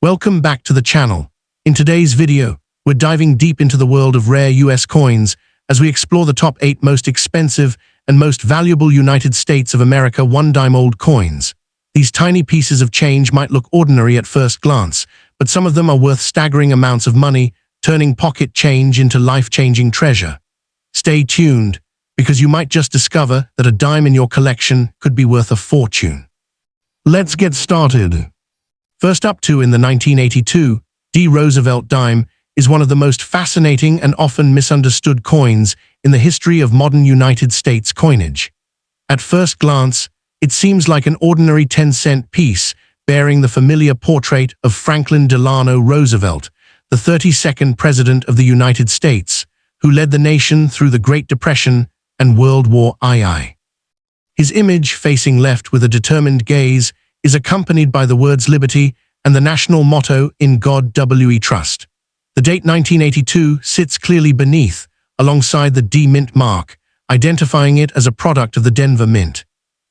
Welcome back to the channel. In today's video, we're diving deep into the world of rare US coins as we explore the top 8 most expensive and most valuable United States of America one-dime-old coins. These tiny pieces of change might look ordinary at first glance, but some of them are worth staggering amounts of money, turning pocket change into life-changing treasure. Stay tuned, because you might just discover that a dime in your collection could be worth a fortune. Let's get started. First up in the 1982, D Roosevelt Dime is one of the most fascinating and often misunderstood coins in the history of modern United States coinage. At first glance, it seems like an ordinary 10-cent piece bearing the familiar portrait of Franklin Delano Roosevelt, the 32nd President of the United States, who led the nation through the Great Depression and World War II. His image, facing left with a determined gaze, is accompanied by the words liberty and the national motto, "In God We Trust." The date 1982 sits clearly beneath, alongside the D Mint mark, identifying it as a product of the Denver Mint.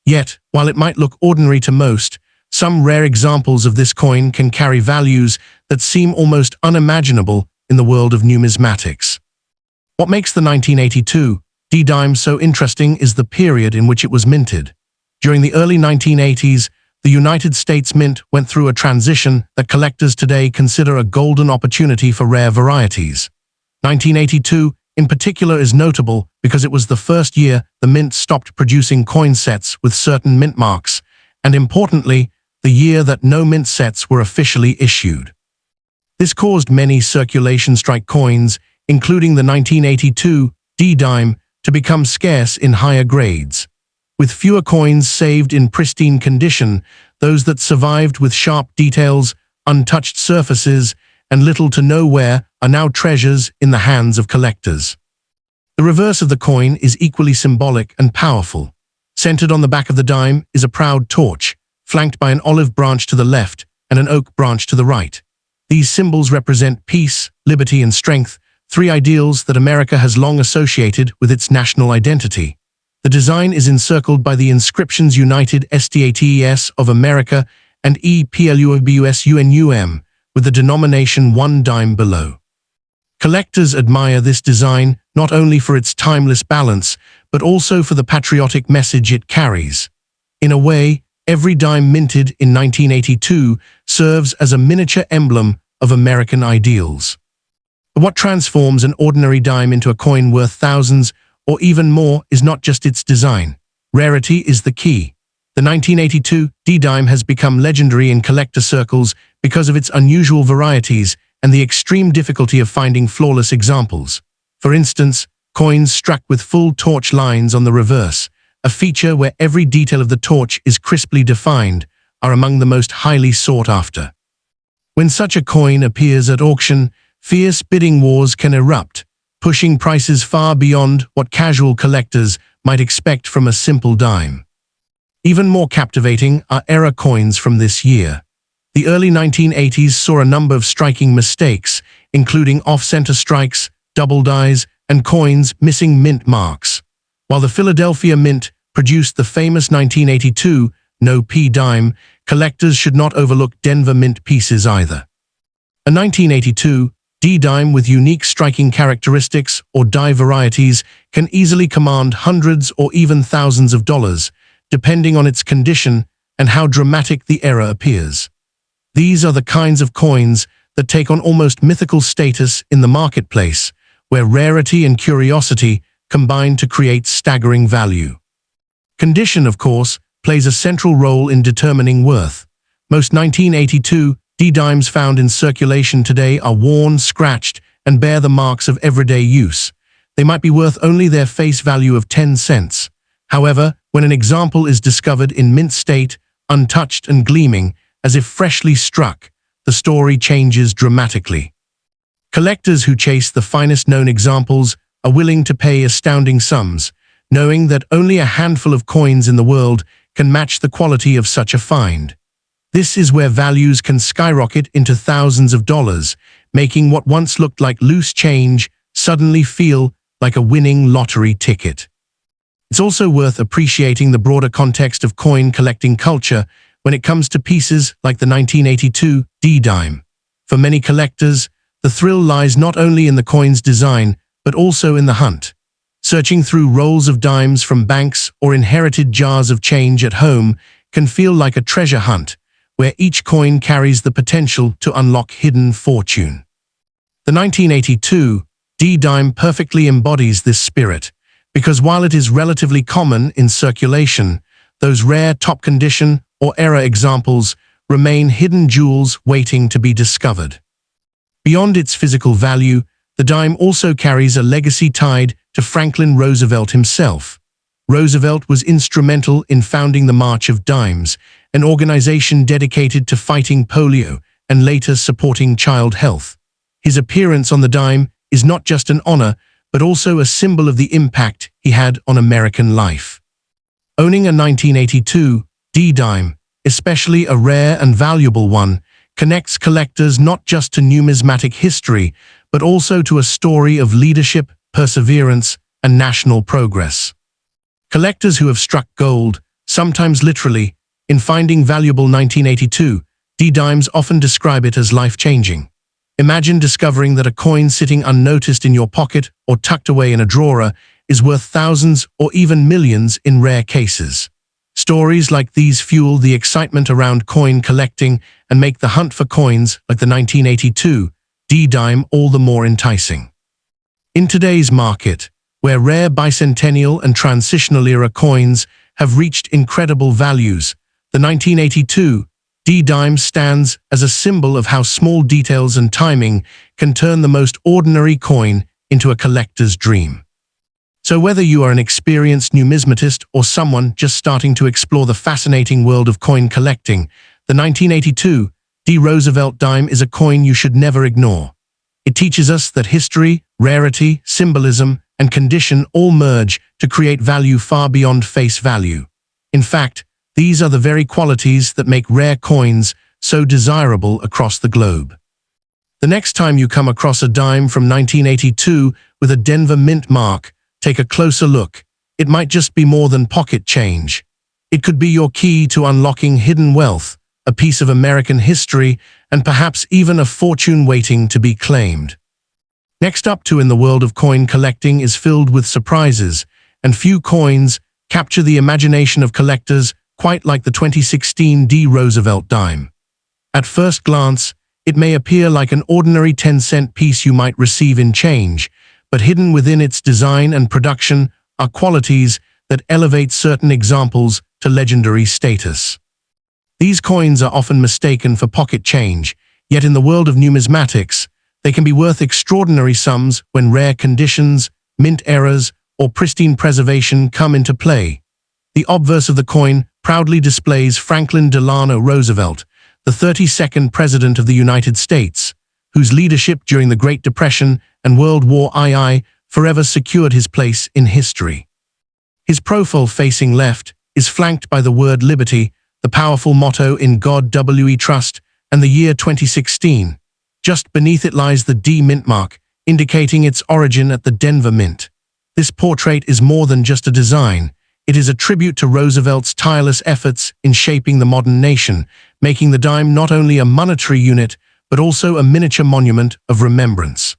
Yet, while it might look ordinary to most, some rare examples of this coin can carry values that seem almost unimaginable in the world of numismatics. What makes the 1982 D Dime so interesting is the period in which it was minted. During the early 1980s, the United States Mint went through a transition that collectors today consider a golden opportunity for rare varieties. 1982, in particular, is notable because it was the first year the Mint stopped producing coin sets with certain mint marks, and importantly, the year that no mint sets were officially issued. This caused many circulation strike coins, including the 1982 D Dime, to become scarce in higher grades. With fewer coins saved in pristine condition, those that survived with sharp details, untouched surfaces, and little to no wear are now treasures in the hands of collectors. The reverse of the coin is equally symbolic and powerful. Centered on the back of the dime is a proud torch, flanked by an olive branch to the left and an oak branch to the right. These symbols represent peace, liberty, and strength, three ideals that America has long associated with its national identity. The design is encircled by the inscriptions United States of America and EPLUBUSUNUM, with the denomination 1 dime below. Collectors admire this design not only for its timeless balance, but also for the patriotic message it carries. In a way, every dime minted in 1982 serves as a miniature emblem of American ideals. But what transforms an ordinary dime into a coin worth thousands or even more is not just its design. Rarity is the key. The 1982 D Dime has become legendary in collector circles because of its unusual varieties and the extreme difficulty of finding flawless examples. For instance, coins struck with full torch lines on the reverse, a feature where every detail of the torch is crisply defined, are among the most highly sought after. When such a coin appears at auction, fierce bidding wars can erupt, pushing prices far beyond what casual collectors might expect from a simple dime. Even more captivating are error coins from this year. The early 1980s saw a number of striking mistakes, including off-center strikes, double dies, and coins missing mint marks. While the Philadelphia Mint produced the famous 1982 No P Dime, collectors should not overlook Denver Mint pieces either. A 1982 D Dime with unique striking characteristics or die varieties can easily command hundreds or even thousands of dollars, depending on its condition and how dramatic the error appears. These are the kinds of coins that take on almost mythical status in the marketplace, where rarity and curiosity combine to create staggering value. Condition, of course, plays a central role in determining worth. Most 1982 D Dimes found in circulation today are worn, scratched, and bear the marks of everyday use. They might be worth only their face value of 10 cents. However, when an example is discovered in mint state, untouched and gleaming, as if freshly struck, the story changes dramatically. Collectors who chase the finest known examples are willing to pay astounding sums, knowing that only a handful of coins in the world can match the quality of such a find. This is where values can skyrocket into thousands of dollars, making what once looked like loose change suddenly feel like a winning lottery ticket. It's also worth appreciating the broader context of coin collecting culture, when it comes to pieces like the 1982 D Dime. For many collectors, the thrill lies not only in the coin's design, but also in the hunt. Searching through rolls of dimes from banks or inherited jars of change at home can feel like a treasure hunt, where each coin carries the potential to unlock hidden fortune. The 1982 D Dime perfectly embodies this spirit, because while it is relatively common in circulation, those rare top-condition or era examples remain hidden jewels waiting to be discovered. Beyond its physical value, the dime also carries a legacy tied to Franklin Roosevelt himself. Roosevelt was instrumental in founding the March of Dimes, an organization dedicated to fighting polio and later supporting child health. His appearance on the dime is not just an honor, but also a symbol of the impact he had on American life. Owning a 1982 D Dime, especially a rare and valuable one, connects collectors not just to numismatic history, but also to a story of leadership, perseverance, and national progress. Collectors who have struck gold, sometimes literally, in finding valuable 1982 D Dimes often describe it as life-changing. Imagine discovering that a coin sitting unnoticed in your pocket or tucked away in a drawer is worth thousands or even millions in rare cases. Stories like these fuel the excitement around coin collecting and make the hunt for coins like the 1982 D Dime all the more enticing. In today's market, where rare bicentennial and transitional era coins have reached incredible values, the 1982 D Dime stands as a symbol of how small details and timing can turn the most ordinary coin into a collector's dream. So whether you are an experienced numismatist or someone just starting to explore the fascinating world of coin collecting, the 1982 D Roosevelt Dime is a coin you should never ignore. It teaches us that history, rarity, symbolism, and condition all merge to create value far beyond face value. In fact, these are the very qualities that make rare coins so desirable across the globe. The next time you come across a dime from 1982 with a Denver mint mark, take a closer look. It might just be more than pocket change. It could be your key to unlocking hidden wealth, a piece of American history, and perhaps even a fortune waiting to be claimed. Next up in the world of coin collecting is filled with surprises, and few coins capture the imagination of collectors quite like the 2016 D Roosevelt Dime. At first glance, it may appear like an ordinary 10-cent piece you might receive in change, but hidden within its design and production are qualities that elevate certain examples to legendary status. These coins are often mistaken for pocket change, yet in the world of numismatics, they can be worth extraordinary sums when rare conditions, mint eras, or pristine preservation come into play. The obverse of the coin proudly displays Franklin Delano Roosevelt, the 32nd President of the United States, whose leadership during the Great Depression and World War II forever secured his place in history. His profile facing left is flanked by the word liberty, the powerful motto "In God We Trust," and the year 2016. Just beneath it lies the D mint mark, indicating its origin at the Denver Mint. This portrait is more than just a design. It is a tribute to Roosevelt's tireless efforts in shaping the modern nation, making the dime not only a monetary unit, but also a miniature monument of remembrance.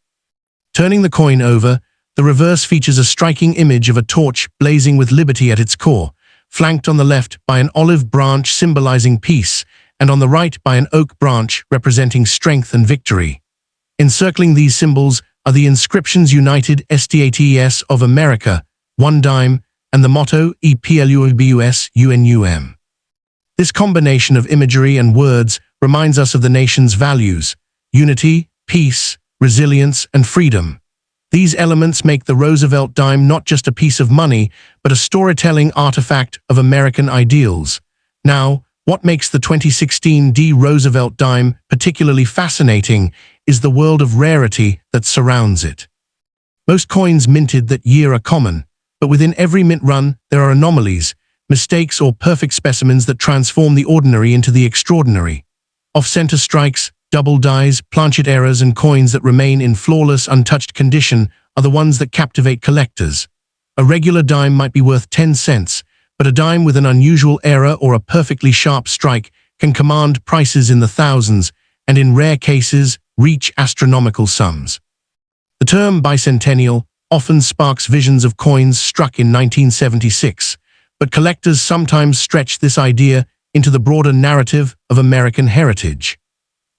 Turning the coin over, the reverse features a striking image of a torch blazing with liberty at its core, flanked on the left by an olive branch symbolizing peace, and on the right by an oak branch representing strength and victory. Encircling these symbols are the inscriptions United States of America, one dime, and the motto EPLUBUS UNUM. This combination of imagery and words reminds us of the nation's values: unity, peace, resilience, and freedom. These elements make the Roosevelt Dime not just a piece of money, but a storytelling artifact of American ideals. Now, what makes the 2016 D Roosevelt Dime particularly fascinating is the world of rarity that surrounds it. Most coins minted that year are common, but within every mint run, there are anomalies, mistakes, or perfect specimens that transform the ordinary into the extraordinary. Off-center strikes, double dies, planchet errors, and coins that remain in flawless, untouched condition are the ones that captivate collectors. A regular dime might be worth 10 cents, but a dime with an unusual error or a perfectly sharp strike can command prices in the thousands and, in rare cases, reach astronomical sums. The term bicentennial often sparks visions of coins struck in 1976, but collectors sometimes stretch this idea into the broader narrative of American heritage.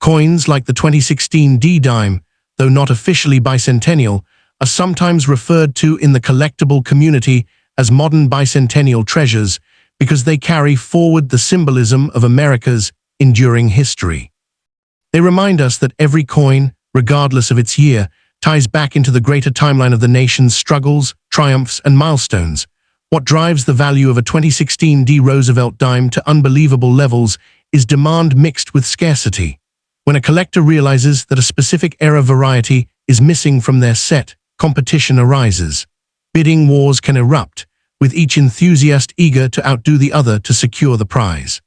Coins like the 2016 D Dime, though not officially bicentennial, are sometimes referred to in the collectible community as modern bicentennial treasures because they carry forward the symbolism of America's enduring history. They remind us that every coin, regardless of its year, ties back into the greater timeline of the nation's struggles, triumphs, and milestones. What drives the value of a 2016 D Roosevelt dime to unbelievable levels is demand mixed with scarcity. When a collector realizes that a specific era variety is missing from their set, competition arises. Bidding wars can erupt, with each enthusiast eager to outdo the other to secure the prize.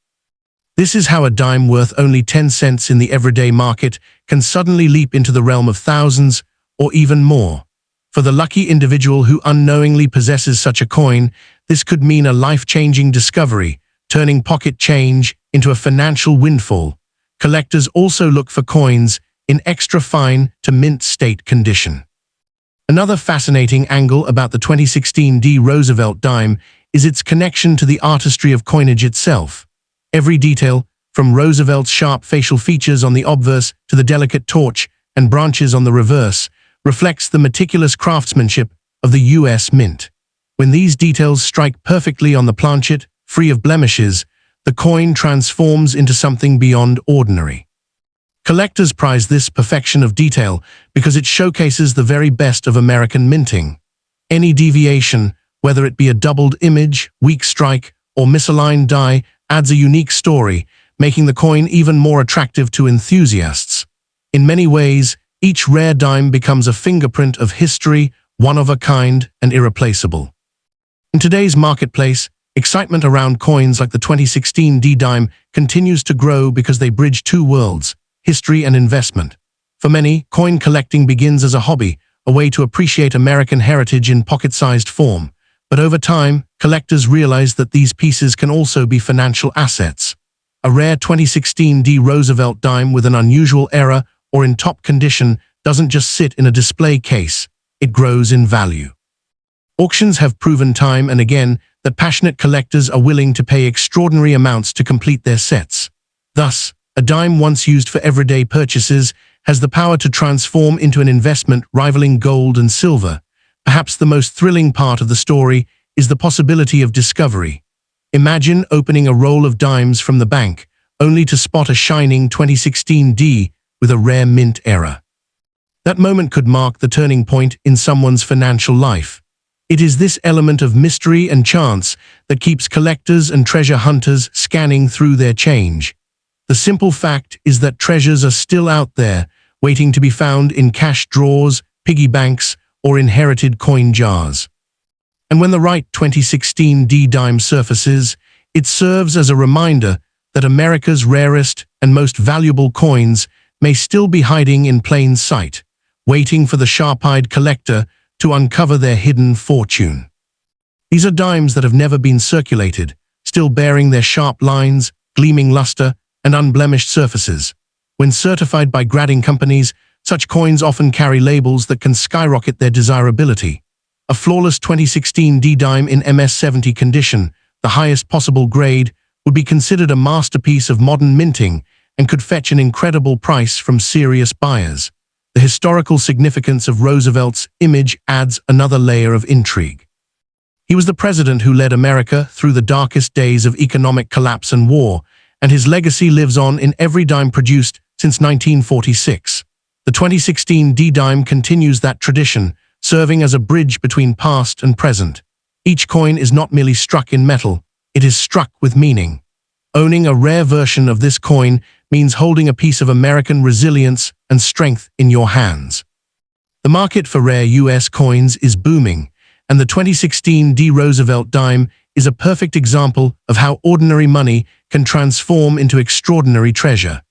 This is how a dime worth only 10 cents in the everyday market can suddenly leap into the realm of thousands or even more. For the lucky individual who unknowingly possesses such a coin, this could mean a life-changing discovery, turning pocket change into a financial windfall. Collectors also look for coins in extra fine to mint state condition. Another fascinating angle about the 2016 D Roosevelt dime is its connection to the artistry of coinage itself. Every detail, from Roosevelt's sharp facial features on the obverse to the delicate torch and branches on the reverse, reflects the meticulous craftsmanship of the U.S. Mint. When these details strike perfectly on the planchet, free of blemishes, the coin transforms into something beyond ordinary. Collectors prize this perfection of detail because it showcases the very best of American minting. Any deviation, whether it be a doubled image, weak strike, or misaligned die, adds a unique story, making the coin even more attractive to enthusiasts. In many ways, each rare dime becomes a fingerprint of history, one of a kind and irreplaceable. In today's marketplace, excitement around coins like the 2016 D Dime continues to grow because they bridge two worlds, history and investment. For many, coin collecting begins as a hobby, a way to appreciate American heritage in pocket-sized form. But over time, collectors realize that these pieces can also be financial assets. A rare 2016 D Roosevelt dime with an unusual error or in top condition doesn't just sit in a display case, it grows in value. Auctions have proven time and again that passionate collectors are willing to pay extraordinary amounts to complete their sets. Thus, a dime once used for everyday purchases has the power to transform into an investment rivaling gold and silver. Perhaps the most thrilling part of the story is the possibility of discovery. Imagine opening a roll of dimes from the bank, only to spot a shining 2016 D with a rare mint error. That moment could mark the turning point in someone's financial life. It is this element of mystery and chance that keeps collectors and treasure hunters scanning through their change. The simple fact is that treasures are still out there, waiting to be found in cash drawers, piggy banks, or inherited coin jars. And when the right 2016 D dime surfaces, it serves as a reminder that America's rarest and most valuable coins may still be hiding in plain sight, waiting for the sharp-eyed collector to uncover their hidden fortune. These are dimes that have never been circulated, still bearing their sharp lines, gleaming luster, and unblemished surfaces. When certified by grading companies, such coins often carry labels that can skyrocket their desirability. A flawless 2016 D dime in MS-70 condition, the highest possible grade, would be considered a masterpiece of modern minting and could fetch an incredible price from serious buyers. The historical significance of Roosevelt's image adds another layer of intrigue. He was the president who led America through the darkest days of economic collapse and war, and his legacy lives on in every dime produced since 1946. The 2016 D dime continues that tradition, serving as a bridge between past and present. Each coin is not merely struck in metal, it is struck with meaning. Owning a rare version of this coin means holding a piece of American resilience and strength in your hands. The market for rare U.S. coins is booming, and the 2016 D Roosevelt dime is a perfect example of how ordinary money can transform into extraordinary treasure.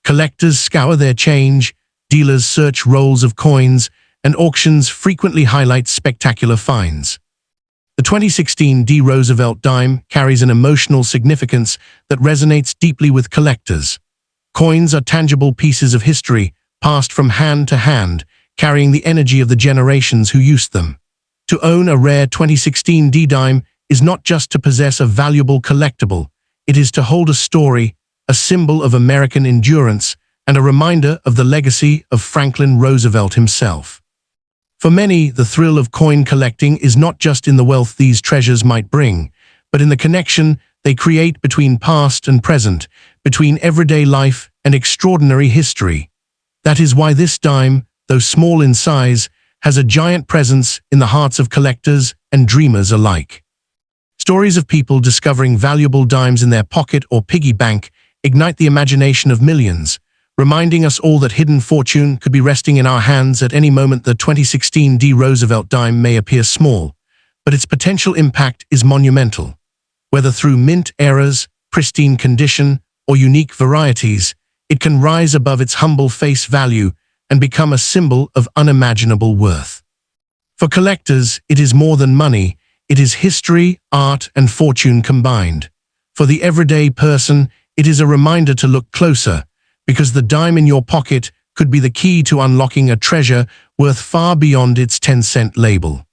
Collectors scour their change, dealers search rolls of coins, and auctions frequently highlight spectacular finds. The 2016 D Roosevelt Dime carries an emotional significance that resonates deeply with collectors. Coins are tangible pieces of history, passed from hand to hand, carrying the energy of the generations who used them. To own a rare 2016 D Dime is not just to possess a valuable collectible, it is to hold a story, a symbol of American endurance, and a reminder of the legacy of Franklin Roosevelt himself. For many, the thrill of coin collecting is not just in the wealth these treasures might bring, but in the connection they create between past and present, between everyday life and extraordinary history. That is why this dime, though small in size, has a giant presence in the hearts of collectors and dreamers alike. Stories of people discovering valuable dimes in their pocket or piggy bank ignite the imagination of millions, reminding us all that hidden fortune could be resting in our hands at any moment. The 2016 D Roosevelt dime may appear small, but its potential impact is monumental. Whether through mint eras, pristine condition, or unique varieties, it can rise above its humble face value and become a symbol of unimaginable worth. For collectors, it is more than money, it is history, art, and fortune combined. For the everyday person, it is a reminder to look closer, because the dime in your pocket could be the key to unlocking a treasure worth far beyond its 10-cent label.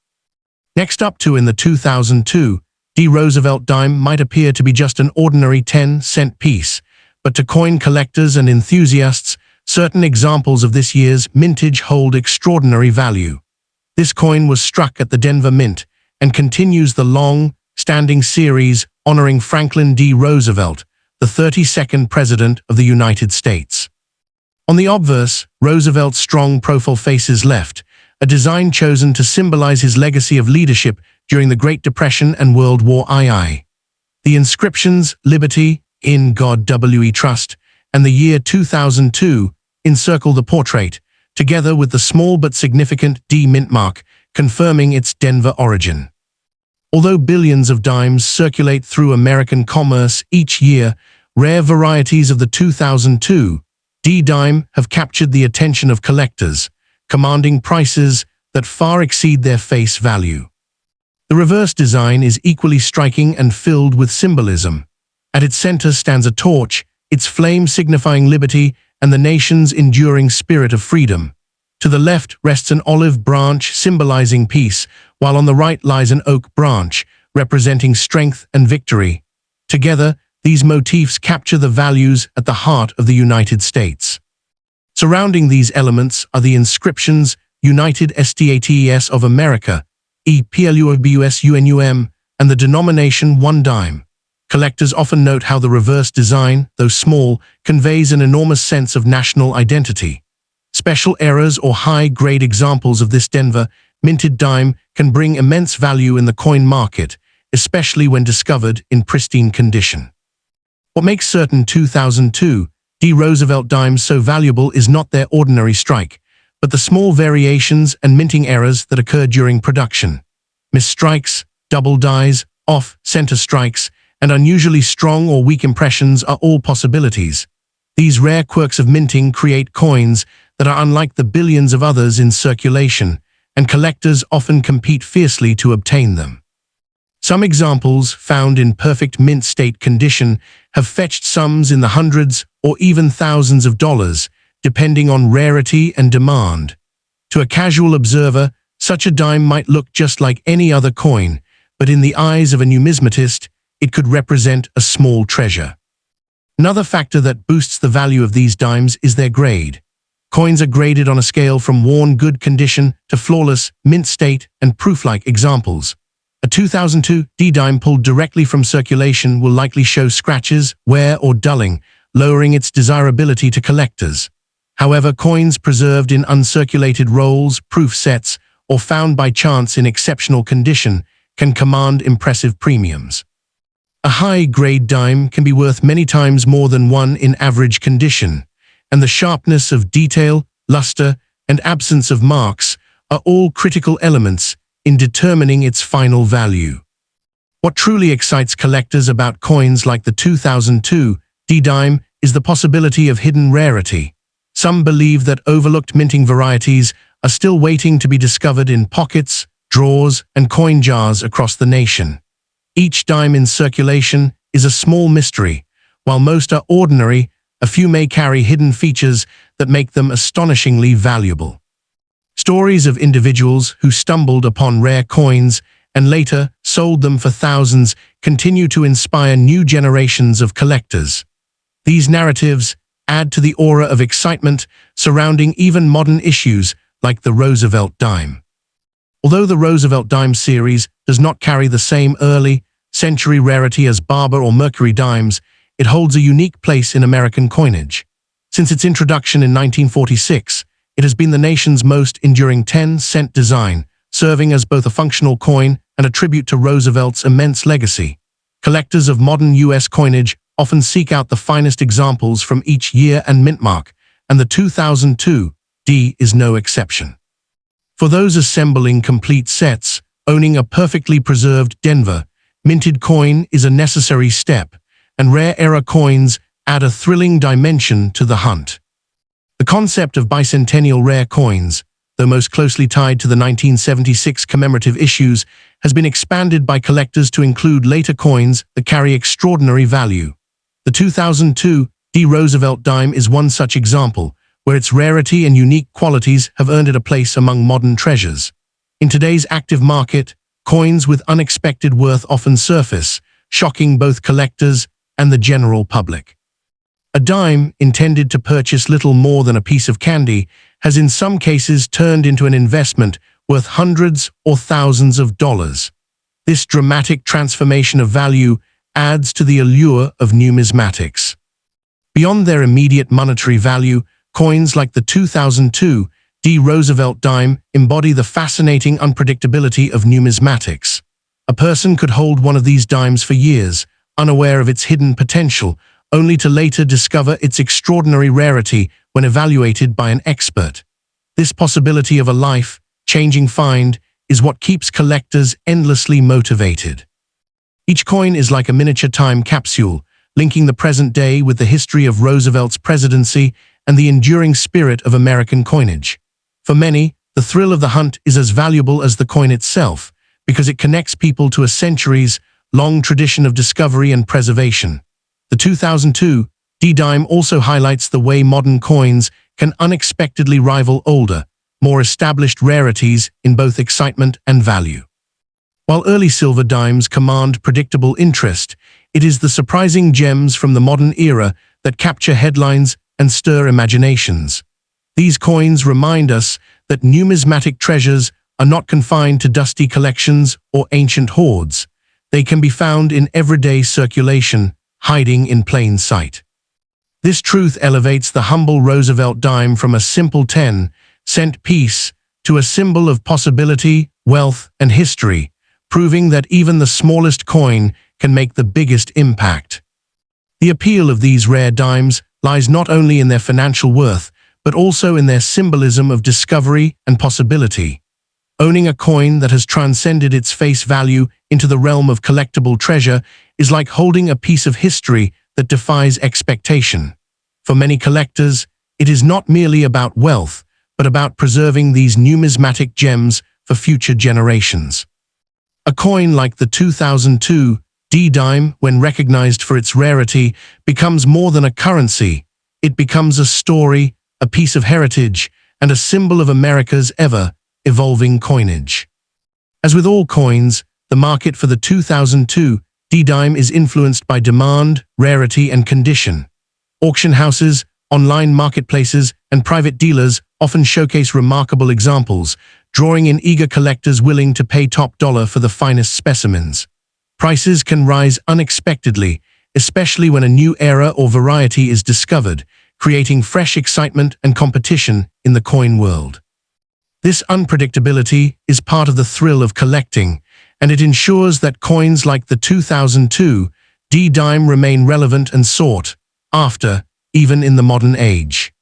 Next up, in the 2002, D Roosevelt dime might appear to be just an ordinary 10-cent piece, but to coin collectors and enthusiasts, certain examples of this year's mintage hold extraordinary value. This coin was struck at the Denver Mint and continues the long-standing series honoring Franklin D. Roosevelt, the 32nd President of the United States. On the obverse, Roosevelt's strong profile faces left, a design chosen to symbolize his legacy of leadership during the Great Depression and World War II. The inscriptions, "Liberty, in God we trust," and the year 2002 encircle the portrait, together with the small but significant D mint mark, confirming its Denver origin. Although billions of dimes circulate through American commerce each year, rare varieties of the 2002 D dime have captured the attention of collectors, commanding prices that far exceed their face value. The reverse design is equally striking and filled with symbolism. At its center stands a torch, its flame signifying liberty and the nation's enduring spirit of freedom. To the left rests an olive branch symbolizing peace, while on the right lies an oak branch, representing strength and victory. Together, these motifs capture the values at the heart of the United States. Surrounding these elements are the inscriptions United States of America, EPLUBUSUNUM, and the denomination 1 dime. Collectors often note how the reverse design, though small, conveys an enormous sense of national identity. Special errors or high-grade examples of this Denver minted dime can bring immense value in the coin market, especially when discovered in pristine condition. What makes certain 2002 D Roosevelt dimes so valuable is not their ordinary strike, but the small variations and minting errors that occur during production. Misstrikes, double dies, off-center strikes, and unusually strong or weak impressions are all possibilities. These rare quirks of minting create coins that are unlike the billions of others in circulation, and collectors often compete fiercely to obtain them. Some examples, found in perfect mint state condition, have fetched sums in the hundreds or even thousands of dollars, depending on rarity and demand. To a casual observer, such a dime might look just like any other coin, but in the eyes of a numismatist, it could represent a small treasure. Another factor that boosts the value of these dimes is their grade. Coins are graded on a scale from worn good condition to flawless, mint state, and proof-like examples. A 2002 D dime pulled directly from circulation will likely show scratches, wear, or dulling, lowering its desirability to collectors. However, coins preserved in uncirculated rolls, proof sets, or found by chance in exceptional condition can command impressive premiums. A high-grade dime can be worth many times more than one in average condition, and the sharpness of detail, luster, and absence of marks are all critical elements in determining its final value. What truly excites collectors about coins like the 2002 D dime is the possibility of hidden rarity. Some believe that overlooked minting varieties are still waiting to be discovered in pockets, drawers, and coin jars across the nation. Each dime in circulation is a small mystery. While most are ordinary, a few may carry hidden features that make them astonishingly valuable. Stories of individuals who stumbled upon rare coins and later sold them for thousands continue to inspire new generations of collectors. These narratives add to the aura of excitement surrounding even modern issues like the Roosevelt Dime. Although the Roosevelt Dime series does not carry the same early century rarity as Barber or Mercury dimes, it holds a unique place in American coinage. Since its introduction in 1946, it has been the nation's most enduring 10-cent design, serving as both a functional coin and a tribute to Roosevelt's immense legacy. Collectors of modern U.S. coinage often seek out the finest examples from each year and mint mark, and the 2002 D is no exception. For those assembling complete sets, owning a perfectly preserved Denver minted coin is a necessary step, and rare-era coins add a thrilling dimension to the hunt. The concept of bicentennial rare coins, though most closely tied to the 1976 commemorative issues, has been expanded by collectors to include later coins that carry extraordinary value. The 2002 D Roosevelt Dime is one such example, where its rarity and unique qualities have earned it a place among modern treasures. In today's active market, coins with unexpected worth often surface, shocking both collectors and the general public. A dime, intended to purchase little more than a piece of candy, has in some cases turned into an investment worth hundreds or thousands of dollars. This dramatic transformation of value adds to the allure of numismatics. Beyond their immediate monetary value, coins like the 2002 D Roosevelt Dime embody the fascinating unpredictability of numismatics. A person could hold one of these dimes for years, unaware of its hidden potential, only to later discover its extraordinary rarity when evaluated by an expert. This possibility of a life-changing find is what keeps collectors endlessly motivated. Each coin is like a miniature time capsule, linking the present day with the history of Roosevelt's presidency and the enduring spirit of American coinage. For many, the thrill of the hunt is as valuable as the coin itself, because it connects people to a centuries-long tradition of discovery and preservation. The 2002 D Dime also highlights the way modern coins can unexpectedly rival older, more established rarities in both excitement and value. While early silver dimes command predictable interest, it is the surprising gems from the modern era that capture headlines and stir imaginations. These coins remind us that numismatic treasures are not confined to dusty collections or ancient hoards. They can be found in everyday circulation, hiding in plain sight. This truth elevates the humble Roosevelt dime from a simple 10-cent piece to a symbol of possibility, wealth, and history, proving that even the smallest coin can make the biggest impact. The appeal of these rare dimes lies not only in their financial worth, but also in their symbolism of discovery and possibility. Owning a coin that has transcended its face value into the realm of collectible treasure is like holding a piece of history that defies expectation. For many collectors, it is not merely about wealth, but about preserving these numismatic gems for future generations. A coin like the 2002 D Dime, when recognized for its rarity, becomes more than a currency. It becomes a story, a piece of heritage, and a symbol of America's ever-evolving coinage. As with all coins, the market for the 2002 D Dime is influenced by demand, rarity, and condition. Auction houses, online marketplaces, and private dealers often showcase remarkable examples, drawing in eager collectors willing to pay top dollar for the finest specimens. Prices can rise unexpectedly, especially when a new era or variety is discovered, creating fresh excitement and competition in the coin world. This unpredictability is part of the thrill of collecting, and it ensures that coins like the 2002 D Dime remain relevant and sought after, even in the modern age.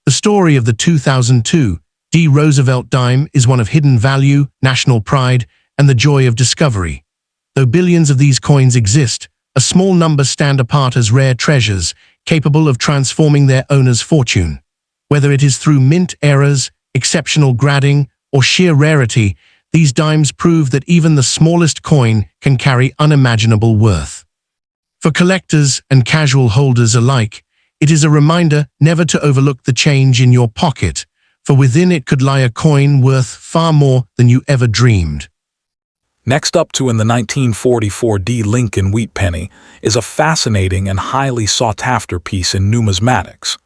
The story of the 2002 D Roosevelt Dime is one of hidden value, national pride, and the joy of discovery. Though billions of these coins exist, a small number stand apart as rare treasures, capable of transforming their owner's fortune. Whether it is through mint eras, exceptional grading, or sheer rarity, These dimes prove that even the smallest coin can carry unimaginable worth. For collectors and casual holders alike, it is a reminder never to overlook the change in your pocket, for within it could lie a coin worth far more than you ever dreamed. Next up in the 1944 D Lincoln wheat penny is a fascinating and highly sought-after piece in numismatics.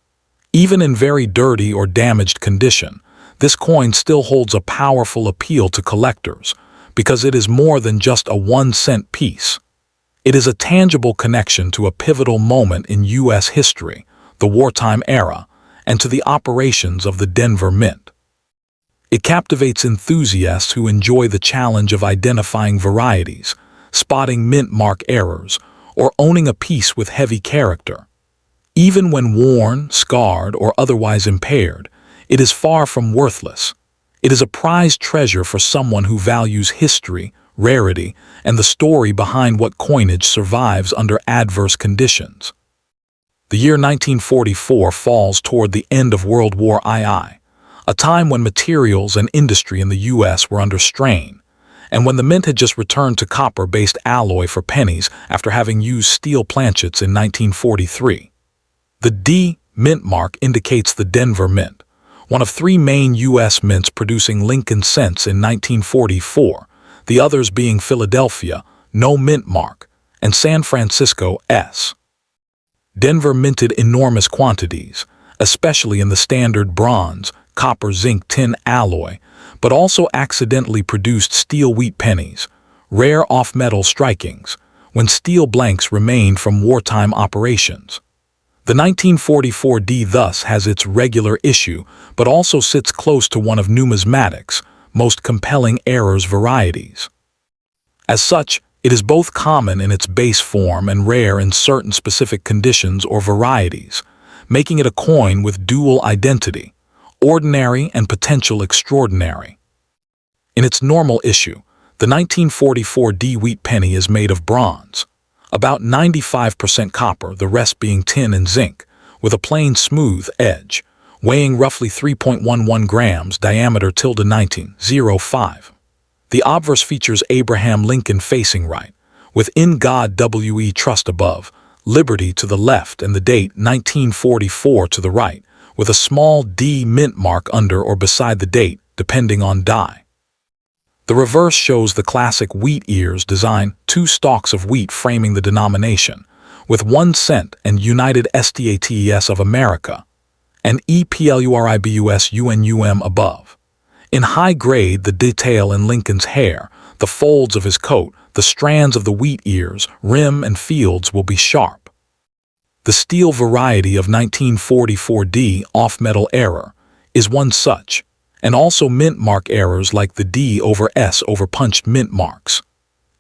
Even in very dirty or damaged condition, this coin still holds a powerful appeal to collectors because it is more than just a 1-cent piece. It is a tangible connection to a pivotal moment in U.S. history, the wartime era, and to the operations of the Denver Mint. It captivates enthusiasts who enjoy the challenge of identifying varieties, spotting mint mark errors, or owning a piece with heavy character. Even when worn, scarred, or otherwise impaired, it is far from worthless. It is a prized treasure for someone who values history, rarity, and the story behind what coinage survives under adverse conditions. The year 1944 falls toward the end of World War II, a time when materials and industry in the U.S. were under strain, and when the mint had just returned to copper-based alloy for pennies after having used steel planchets in 1943. The D mint mark indicates the Denver Mint, one of 3 main U.S. mints producing Lincoln cents in 1944, the others being Philadelphia, no mint mark, and San Francisco, S. Denver minted enormous quantities, especially in the standard bronze, copper, zinc, tin alloy, but also accidentally produced steel wheat pennies, rare off-metal strikings, when steel blanks remained from wartime operations. The 1944 D thus has its regular issue, but also sits close to one of numismatics' most compelling errors varieties. As such, it is both common in its base form and rare in certain specific conditions or varieties, making it a coin with dual identity, ordinary and potential extraordinary. In its normal issue, the 1944 D wheat penny is made of bronze, about 95% copper, the rest being tin and zinc, with a plain smooth edge, weighing roughly 3.11 grams, diameter ~19.05. The obverse features Abraham Lincoln facing right, with "In God We Trust" above, Liberty to the left, and the date 1944 to the right, with a small D mint mark under or beside the date, depending on die. The reverse shows the classic wheat ears design, 2 stalks of wheat framing the denomination, with 1 cent and United States of America, and EPLURIBUS UNUM above. In high grade, the detail in Lincoln's hair, the folds of his coat, the strands of the wheat ears, rim, and fields will be sharp. The steel variety of 1944 D off-metal error is one such, and also mint mark errors like the D over S over punched mint marks.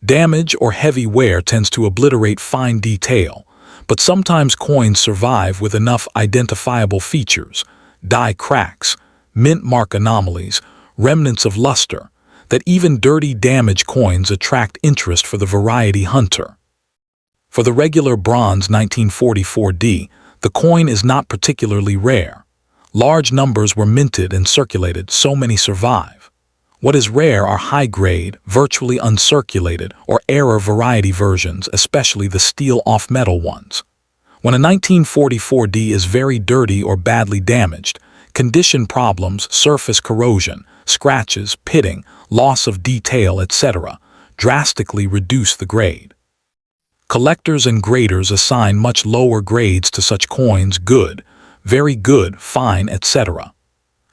Damage or heavy wear tends to obliterate fine detail, but sometimes coins survive with enough identifiable features, die cracks, mint mark anomalies, remnants of luster, that even dirty damaged coins attract interest for the variety hunter. For the regular bronze 1944 D, the coin is not particularly rare. Large numbers were minted and circulated, so many survive. What is rare are high-grade, virtually uncirculated, or error variety versions, especially the steel off-metal ones. When a 1944 D is very dirty or badly damaged, condition problems, surface corrosion, scratches, pitting, loss of detail, etc., drastically reduce the grade. Collectors and graders assign much lower grades to such coins: good, very good, fine, etc.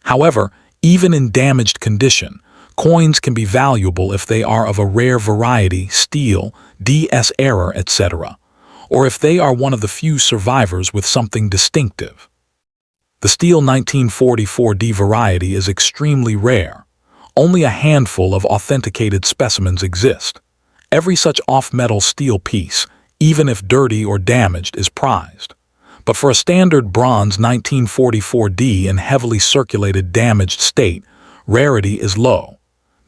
However, even in damaged condition, coins can be valuable if they are of a rare variety, steel, DS error, etc., or if they are one of the few survivors with something distinctive. The steel 1944 D variety is extremely rare. Only a handful of authenticated specimens exist. Every such off-metal steel piece, even if dirty or damaged, is prized. But for a standard bronze 1944 D in heavily circulated damaged state, rarity is low.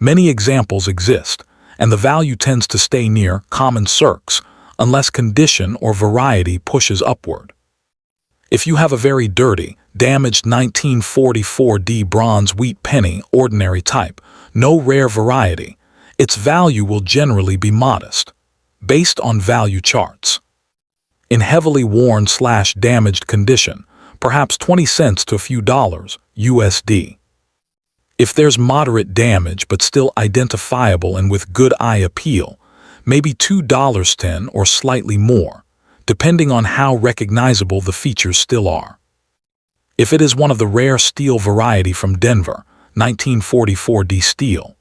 Many examples exist, and the value tends to stay near common circs, unless condition or variety pushes upward. If you have a very dirty, damaged 1944 D bronze wheat penny, ordinary type, no rare variety, its value will generally be modest, based on value charts. In heavily worn/damaged condition, perhaps 20 cents to a few dollars USD. If there's moderate damage but still identifiable and with good eye appeal, maybe $2.10 or slightly more, depending on how recognizable the features still are. If it is one of the rare steel variety from Denver, 1944 D steel,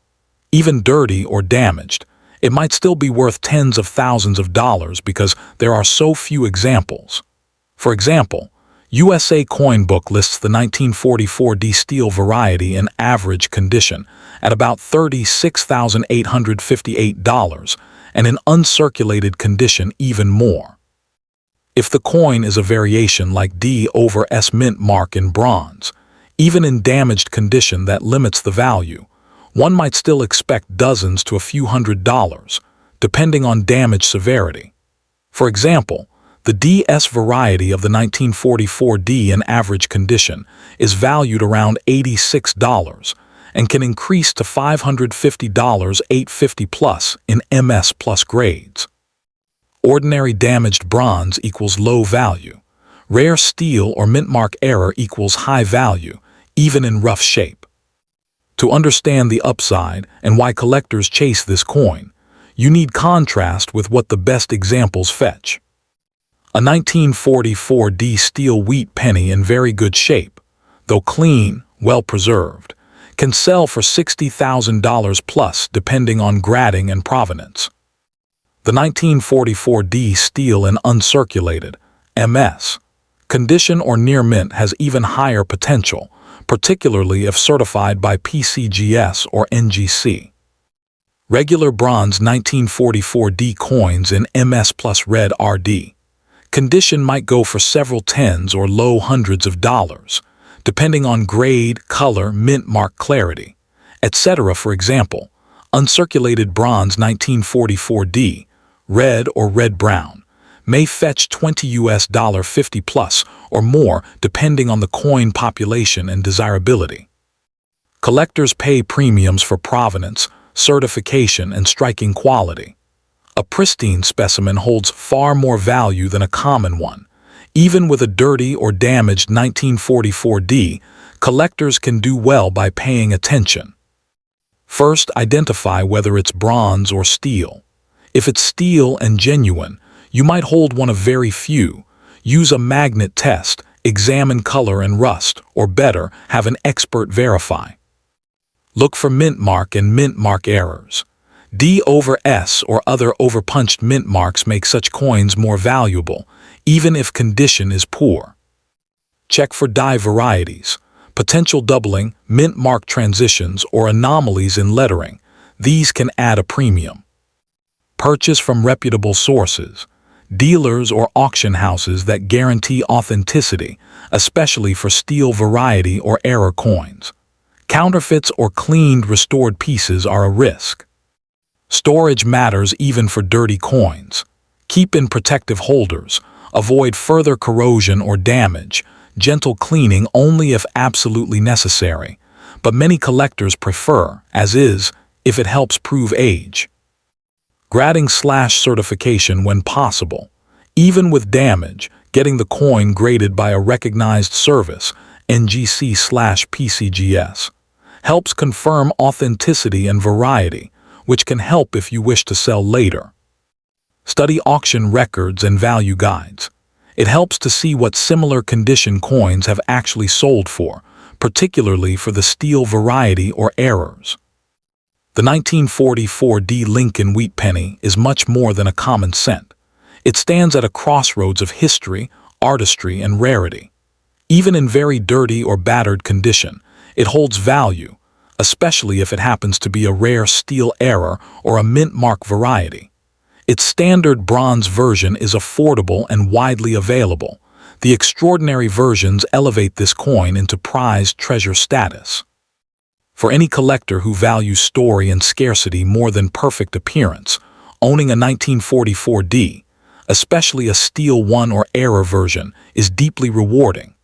even dirty or damaged, it might still be worth tens of thousands of dollars because there are so few examples. For example, USA Coin Book lists the 1944 D steel variety in average condition at about $36,858 and in uncirculated condition even more. If the coin is a variation like D/S mint mark in bronze, even in damaged condition that limits the value, one might still expect dozens to a few $100s, depending on damage severity. For example, the DS variety of the 1944 D in average condition is valued around $86 and can increase to $550 850 plus in MS plus grades. Ordinary damaged bronze equals low value. Rare steel or mint mark error equals high value, even in rough shape. To understand the upside and why collectors chase this coin, you need contrast with what the best examples fetch. A 1944 D steel wheat penny in very good shape, though clean, well preserved, can sell for $60,000 plus depending on grading and provenance. The 1944 D steel in uncirculated, MS, condition or near mint has even higher potential, particularly if certified by PCGS or NGC. Regular bronze 1944 D coins in MS plus red RD. Condition might go for several tens or low hundreds of dollars, depending on grade, color, mint mark clarity, etc. For example, uncirculated bronze 1944 D, red or red-brown, may fetch $20 50 plus or more depending on the coin population and desirability. Collectors pay premiums for provenance, certification, and striking quality. A pristine specimen holds far more value than a common one. Even with a dirty or damaged 1944 D, collectors can do well by paying attention. First, identify whether it's bronze or steel. If it's steel and genuine, you might hold one of very few. Use a magnet test, examine color and rust, or better, have an expert verify. Look for mint mark and mint mark errors. D/S or other overpunched mint marks make such coins more valuable, even if condition is poor. Check for die varieties, potential doubling, mint mark transitions, or anomalies in lettering. These can add a premium. Purchase from reputable sources, dealers or auction houses that guarantee authenticity, especially for steel variety or error coins. Counterfeits or cleaned restored pieces are a risk. Storage matters even for dirty coins. Keep in protective holders. Avoid further corrosion or damage. Gentle cleaning only if absolutely necessary, but many collectors prefer, as is, if it helps prove age. Grading/certification when possible. Even with damage, getting the coin graded by a recognized service, NGC/PCGS, helps confirm authenticity and variety, which can help if you wish to sell later. Study auction records and value guides. It helps to see what similar condition coins have actually sold for, particularly for the steel variety or errors. The 1944 D Lincoln wheat penny is much more than a common cent. It stands at a crossroads of history, artistry, and rarity. Even in very dirty or battered condition, it holds value, especially if it happens to be a rare steel error or a mint mark variety. Its standard bronze version is affordable and widely available. The extraordinary versions elevate this coin into prized treasure status. For any collector who values story and scarcity more than perfect appearance, owning a 1944 D, especially a steel one or error version, is deeply rewarding.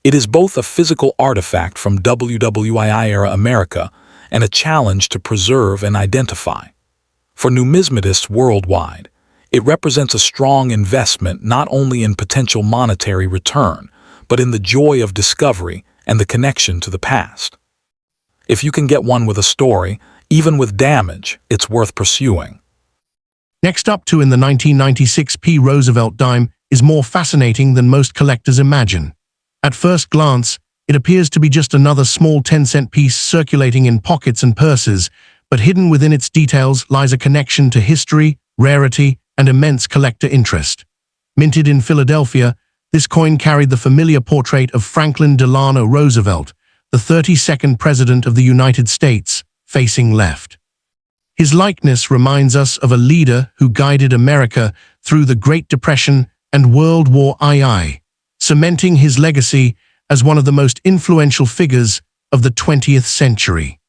It is both a physical artifact from WWII-era America and a challenge to preserve and identify. For numismatists worldwide, it represents a strong investment not only in potential monetary return, but in the joy of discovery and the connection to the past. If you can get one with a story, even with damage, it's worth pursuing. Next up to in the 1996 P Roosevelt Dime is more fascinating than most collectors imagine. At first glance, it appears to be just another small 10-cent piece circulating in pockets and purses, but hidden within its details lies a connection to history, rarity, and immense collector interest. Minted in Philadelphia, this coin carried the familiar portrait of Franklin Delano Roosevelt, the 32nd President of the United States, facing left. His likeness reminds us of a leader who guided America through the Great Depression and World War II, cementing his legacy as one of the most influential figures of the 20th century.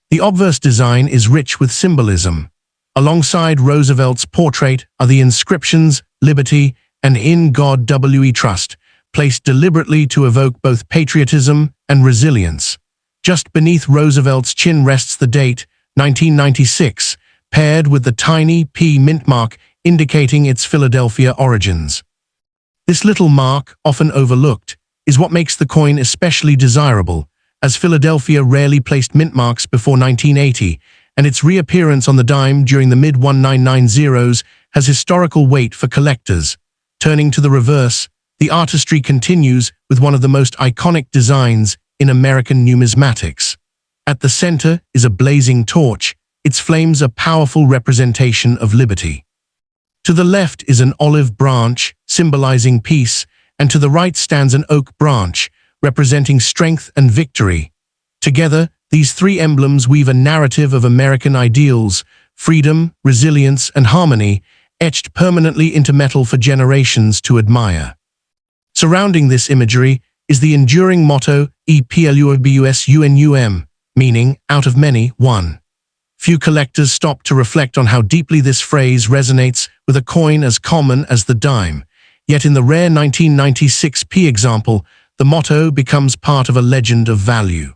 The obverse design is rich with symbolism. Alongside Roosevelt's portrait are the inscriptions "Liberty" and "In God We Trust," placed deliberately to evoke both patriotism and resilience. Just beneath Roosevelt's chin rests the date, 1996, paired with the tiny P mint mark indicating its Philadelphia origins. This little mark, often overlooked, is what makes the coin especially desirable, as Philadelphia rarely placed mint marks before 1980, and its reappearance on the dime during the mid-1990s has historical weight for collectors. Turning to the reverse, the artistry continues with one of the most iconic designs in American numismatics. At the center is a blazing torch, its flames a powerful representation of liberty. To the left is an olive branch, symbolizing peace, and to the right stands an oak branch, representing strength and victory. Together, these three emblems weave a narrative of American ideals, freedom, resilience, and harmony, etched permanently into metal for generations to admire. Surrounding this imagery is the enduring motto EPLUBUSUNUM, meaning, out of many, one. Few collectors stop to reflect on how deeply this phrase resonates with a coin as common as the dime. Yet in the rare 1996 P example, the motto becomes part of a legend of value.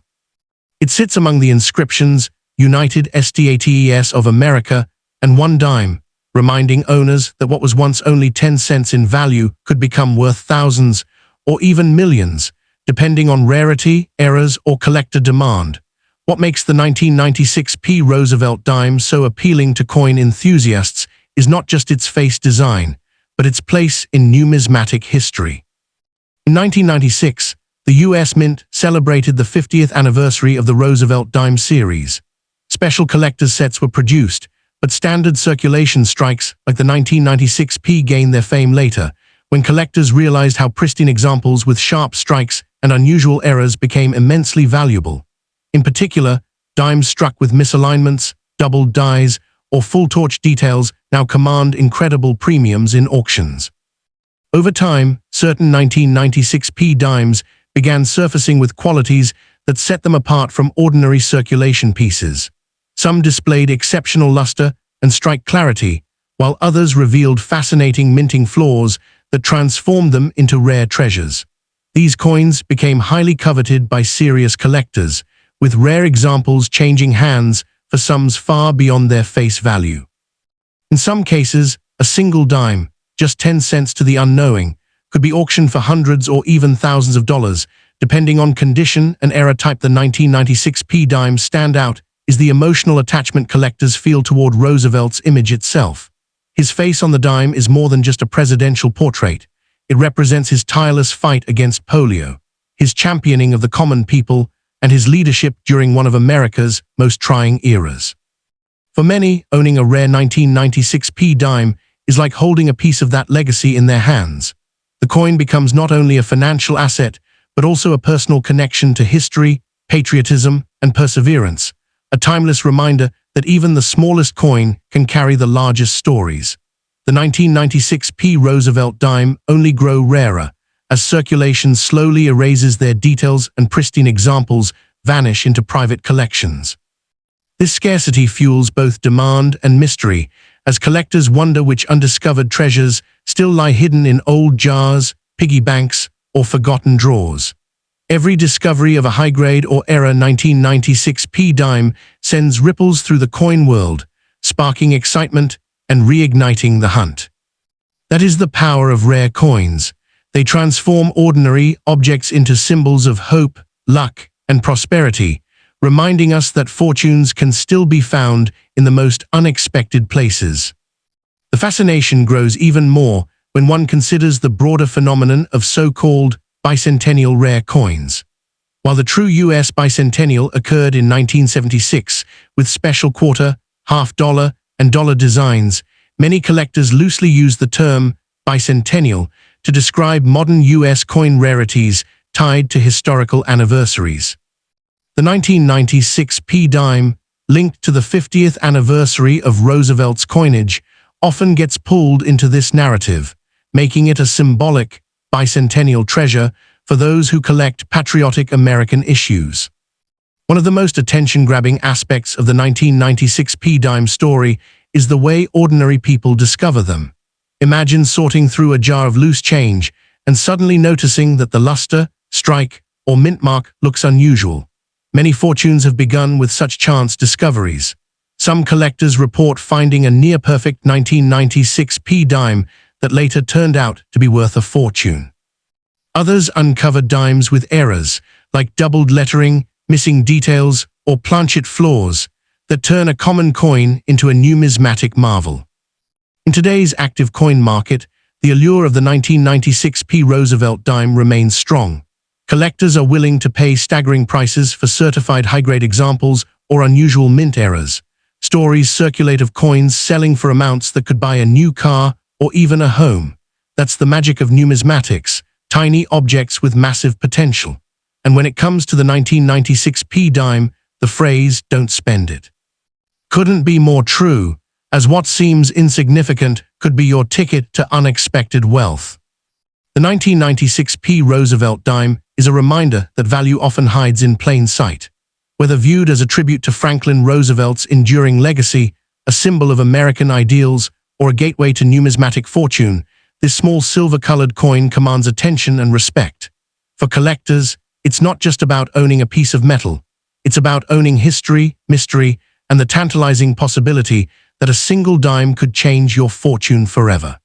It sits among the inscriptions United States of America and one dime, reminding owners that what was once only 10 cents in value could become worth thousands or even millions, depending on rarity, errors, or collector demand. What makes the 1996 P Roosevelt dime so appealing to coin enthusiasts is not just its face design, but its place in numismatic history. In 1996, the U.S. Mint celebrated the 50th anniversary of the Roosevelt Dime series. Special collector's sets were produced, but standard circulation strikes like the 1996 P gained their fame later, when collectors realized how pristine examples with sharp strikes and unusual errors became immensely valuable. In particular, dimes struck with misalignments, doubled dies, or full torch details now command incredible premiums in auctions. Over time, certain 1996 P dimes began surfacing with qualities that set them apart from ordinary circulation pieces. Some displayed exceptional luster and strike clarity, while others revealed fascinating minting flaws that transformed them into rare treasures. These coins became highly coveted by serious collectors, with rare examples changing hands for sums far beyond their face value. In some cases, a single dime, just 10 cents to the unknowing, could be auctioned for hundreds or even thousands of dollars, depending on condition and era type. The 1996 P dime standout is the emotional attachment collectors feel toward Roosevelt's image itself. His face on the dime is more than just a presidential portrait. It represents his tireless fight against polio, his championing of the common people, and his leadership during one of America's most trying eras. For many, owning a rare 1996 P dime is like holding a piece of that legacy in their hands. The coin becomes not only a financial asset, but also a personal connection to history, patriotism, and perseverance, a timeless reminder that even the smallest coin can carry the largest stories. The 1996 P Roosevelt dime only grow rarer, as circulation slowly erases their details and pristine examples vanish into private collections. This scarcity fuels both demand and mystery, as collectors wonder which undiscovered treasures still lie hidden in old jars, piggy banks, or forgotten drawers. Every discovery of a high-grade or era 1996 P dime sends ripples through the coin world, sparking excitement and reigniting the hunt. That is the power of rare coins. They transform ordinary objects into symbols of hope, luck, and prosperity, reminding us that fortunes can still be found in the most unexpected places. The fascination grows even more when one considers the broader phenomenon of so-called bicentennial rare coins. While the true U.S. bicentennial occurred in 1976 with special quarter, half-dollar, and dollar designs, many collectors loosely use the term bicentennial to describe modern U.S. coin rarities tied to historical anniversaries. The 1996 P dime, linked to the 50th anniversary of Roosevelt's coinage, often gets pulled into this narrative, making it a symbolic bicentennial treasure for those who collect patriotic American issues. One of the most attention-grabbing aspects of the 1996 P dime story is the way ordinary people discover them. Imagine sorting through a jar of loose change and suddenly noticing that the luster, strike, or mint mark looks unusual. Many fortunes have begun with such chance discoveries. Some collectors report finding a near-perfect 1996 P dime that later turned out to be worth a fortune. Others uncover dimes with errors, like doubled lettering, missing details, or planchet flaws, that turn a common coin into a numismatic marvel. In today's active coin market, the allure of the 1996 P Roosevelt dime remains strong. Collectors are willing to pay staggering prices for certified high-grade examples or unusual mint errors. Stories circulate of coins selling for amounts that could buy a new car or even a home. That's the magic of numismatics, tiny objects with massive potential. And when it comes to the 1996 P dime, the phrase, "don't spend it," couldn't be more true, as what seems insignificant could be your ticket to unexpected wealth. The 1996 P Roosevelt dime is a reminder that value often hides in plain sight. Whether viewed as a tribute to Franklin Roosevelt's enduring legacy, a symbol of American ideals, or a gateway to numismatic fortune, this small silver-colored coin commands attention and respect. For collectors, it's not just about owning a piece of metal. It's about owning history, mystery, and the tantalizing possibility that a single dime could change your fortune forever.